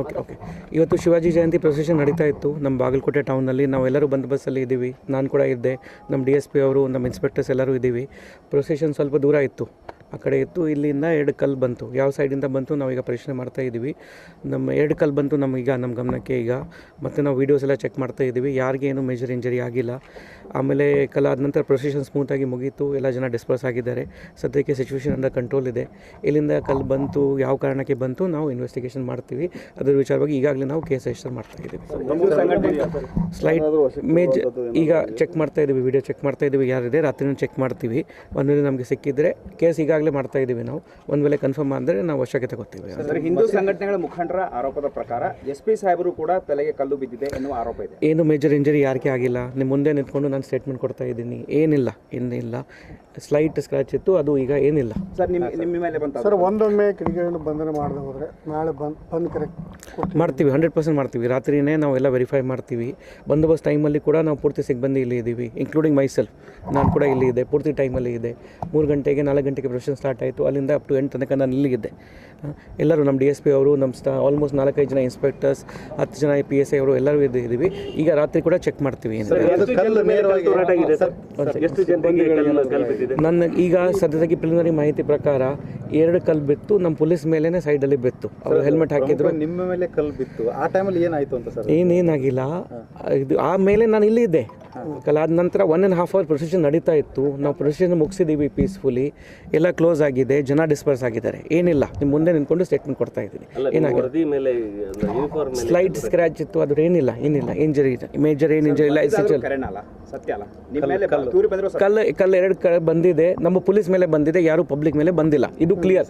Okay okay ಇವತ್ತು ಶಿವಾಜಿ ಜಯಂತಿ procession ನಡೀತಾ ಇತ್ತು ನಮ್ಮ ಬಾಗಲಕೋಟೆ ಟೌನಲ್ಲಿ. ನಾವೆಲ್ಲರೂ ಬಂದೋಬಸ್ತಲ್ಲಿ ಇದ್ದೀವಿ, ನಾನು ಕೂಡ ಇದ್ದೆ, ನಮ್ಮ DSP ಅವರು, ನಮ್ಮ ಇನ್ಸ್ಪೆಕ್ಟರ್ಸ್ ಎಲ್ಲರೂ ಇದ್ದೀವಿ. ಪ್ರೊಸೆಷನ್ ಸ್ವಲ್ಪ ದೂರ ಇತ್ತು, ಆ ಕಡೆ ಇತ್ತು. ಇಲ್ಲಿಂದ 2 ಕಲ್ಲು ಬಂತು, ಯಾವ ಸೈಡಿಂದ ಬಂತು ನಾವೀಗ ಪರಿಶೀಲನೆ ಮಾಡ್ತಾ ಇದ್ದೀವಿ. ನಮ್ಮ 2 ಕಲ್ಲು ಬಂತು ನಮಗೀಗ ನಮ್ಮ ಗಮನಕ್ಕೆ ಈಗ. ಮತ್ತು ನಾವು ವೀಡಿಯೋಸ್ ಎಲ್ಲ ಚೆಕ್ ಮಾಡ್ತಾ ಇದ್ದೀವಿ, ಯಾರಿಗೆ ಏನು ಮೇಜರ್ ಇಂಜರಿ ಆಗಿಲ್ಲ. ಆಮೇಲೆ ಕಲ್ಲಾದ ನಂತರ ಪ್ರೊಸೆಷನ್ ಸ್ಮೂತಾಗಿ ಮುಗೀತು, ಎಲ್ಲ ಜನ ಡಿಸ್ಪರ್ಸ್ ಆಗಿದ್ದಾರೆ. ಸದ್ಯಕ್ಕೆ ಸಿಚುವೇಷನ್ ಅಂಡರ್ ಕಂಟ್ರೋಲ್ ಇದೆ. ಇಲ್ಲಿಂದ ಕಲ್ಲು ಬಂತು, ಯಾವ ಕಾರಣಕ್ಕೆ ಬಂತು ನಾವು ಇನ್ವೆಸ್ಟಿಗೇಷನ್ ಮಾಡ್ತೀವಿ. ಅದರ ವಿಚಾರವಾಗಿ ಈಗಾಗಲೇ ನಾವು ಕೇಸ್ ರಿಜಿಸ್ಟರ್ ಮಾಡ್ತಾ ಇದ್ದೀವಿ. ಸ್ಲೈಡ್ ಈಗ ಚೆಕ್ ಮಾಡ್ತಾ ಇದ್ದೀವಿ, ವಿಡಿಯೋ ಚೆಕ್ ಮಾಡ್ತಾ ಇದ್ದೀವಿ, ಯಾರಿದೆ ರಾತ್ರಿನೂ ಚೆಕ್ ಮಾಡ್ತೀವಿ. ಒಂದು ವೇಳೆ ನಮಗೆ ಸಿಕ್ಕಿದ್ರೆ ಕೇಸ್ ಈಗಾಗಲೇ ಮಾಡ್ತಾ ಇದ್ದೀವಿ ನಾವು. ಒಂದು ವೇಳೆ ಕನ್ಫರ್ಮ್ ಆದರೆ ನಾವು ವಶಕ್ಕೆ ತಗೋತೀವಿ. ಹಿಂದೂ ಸಂಘಟನೆಗಳ ಮುಖಂಡರ ಆರೋಪದ ಪ್ರಕಾರ SP ಸಾಹೇಬರು ಕೂಡ ತಲೆಗೆ ಕಲ್ಲು ಬಿದ್ದಿದೆ ಎನ್ನುವ ಆರೋಪ ಇದೆ. ಏನು ಮೇಜರ್ ಇಂಜರಿ ಯಾರಿಗೆ ಆಗಿಲ್ಲ. ನಿಮ್ಮ ಮುಂದೆ ನಿಂತ್ಕೊಂಡು ನಾನು ಸ್ಟೇಟ್ಮೆಂಟ್ ಕೊಡ್ತಾ ಇದ್ದೀನಿ, ಏನಿಲ್ಲ, ಏನಿಲ್ಲ. ಸ್ಲೈಟ್ ಸ್ಕ್ರಾಚ್ ಇತ್ತು, ಅದು ಈಗ ಏನಿಲ್ಲ. ಸರ್ ನಿಮ್ಮ ಮೇಲೆ ಬಂತ ಸರ್ ಒಂದೊಮ್ಮೆ ಕಿಡಿಗೇಡಿಗಳು ಬಂಧನ ಮಾಡದೆ ಹೋದರೆ ನಾಳೆ ಬಂದು ಕರೆಕ್ಟ್ ಮಾಡ್ತೀವಿ, 100% ಮಾಡ್ತೀವಿ. ರಾತ್ರಿನೇ ನಾವು ಎಲ್ಲ ವೆರಿಫೈ ಮಾಡ್ತೀವಿ. ಬಂದೋಬಸ್ತ್ ಟೈಮಲ್ಲಿ ಕೂಡ ನಾವು ಪೂರ್ತಿ ಸಿಬ್ಬಂದಿ ಇಲ್ಲಿ ಇದ್ದೀವಿ, ಇನ್ಕ್ಲೂಡಿಂಗ್ ಮೈಸೆಲ್ಫ್. ನಾನು ಕೂಡ ಇಲ್ಲಿ ಇದೆ, ಪೂರ್ತಿ ಟೈಮಲ್ಲಿ ಇದೆ. 3 ಗಂಟೆಗೆ 4 ಗಂಟೆಗೆ ಪ್ರೊಸೆಷನ್ ಸ್ಟಾರ್ಟ್ ಆಯಿತು, ಅಲ್ಲಿಂದ ಅಪ್ ಟು 8 ತನಕ ನಾನು ಇಲ್ಲಿದ್ದೆ. ಎಲ್ಲರೂ ನಮ್ಮ DSP ಅವರು, ನಮ್ಮ ಆಲ್ಮೋಸ್ಟ್ 4-5 ಜನ ಇನ್ಸ್ಪೆಕ್ಟರ್ಸ್, 10 ಜನ PSI ಅವರು ಎಲ್ಲರೂ ಇದ್ದೀವಿ. ಈಗ ರಾತ್ರಿ ಕೂಡ ಚೆಕ್ ಮಾಡ್ತೀವಿ. ನನ್ನ ಈಗ ಸದ್ಯದಾಗಿ ಪ್ರಿಲಿಮಿನರಿ ಮಾಹಿತಿ ಪ್ರಕಾರ 2 ಕಲ್ಲು ಬಿತ್ತು, ನಮ್ಮ ಪೊಲೀಸ್ ಮೇಲೇ ಸೈಡಲ್ಲಿ ಬಿತ್ತು. ಅವರು ಹೆಲ್ಮೆಟ್ ಹಾಕಿದ್ರು. ನಿಮ್ಮ ಮೇಲೆ ಕಲ್ಲು ಬಿತ್ತು, ಆ ಟೈಮಲ್ಲಿ ಏನಾಯಿತು ಅಂತ ಸರ್? ಏನಾಗಿಲ್ಲ, ಇದು ಆಮೇಲೆ ನಾನು ಇಲ್ಲಿ ಇದ್ದೆ. ಕಲಾದ ನಂತರ 1.5 ಅವರ್ ಪ್ರೊಸೆಷನ್ ನಡೀತಾ ಇತ್ತು. ನಾವು ಪ್ರೊಸೆಷನ್ ಮುಗಿಸಿದ್ದೀವಿ ಪೀಸ್ಫುಲಿ, ಎಲ್ಲ ಕ್ಲೋಸ್ ಆಗಿದೆ, ಜನ ಡಿಸ್ಪರ್ಸ್ ಆಗಿದ್ದಾರೆ. ಏನಿಲ್ಲ, ನಿಮ್ಮ ಮುಂದೆ ನಿಂತ್ಕೊಂಡು ಸ್ಟೇಟ್ಮೆಂಟ್ ಕೊಡ್ತಾ ಇದ್ದೀನಿ. ಏನಾಗಿದೆ, ಸ್ಲೈಟ್ ಸ್ಕ್ರಾಚ್ ಇತ್ತು, ಅದು ಏನಿಲ್ಲ, ಇಂಜರಿ ಇಲ್ಲ, ಮೇಜರ್ ಏನು ಇಂಜರಿ ಇಲ್ಲ. ಕಲ್ಲು 2 ಬಂದಿದೆ, ನಮ್ಮ ಪೊಲೀಸ್ ಮೇಲೆ ಬಂದಿದೆ, ಯಾರು ಪಬ್ಲಿಕ್ ಮೇಲೆ ಬಂದಿಲ್ಲ. ಇದು ಕ್ಲಿಯರ್.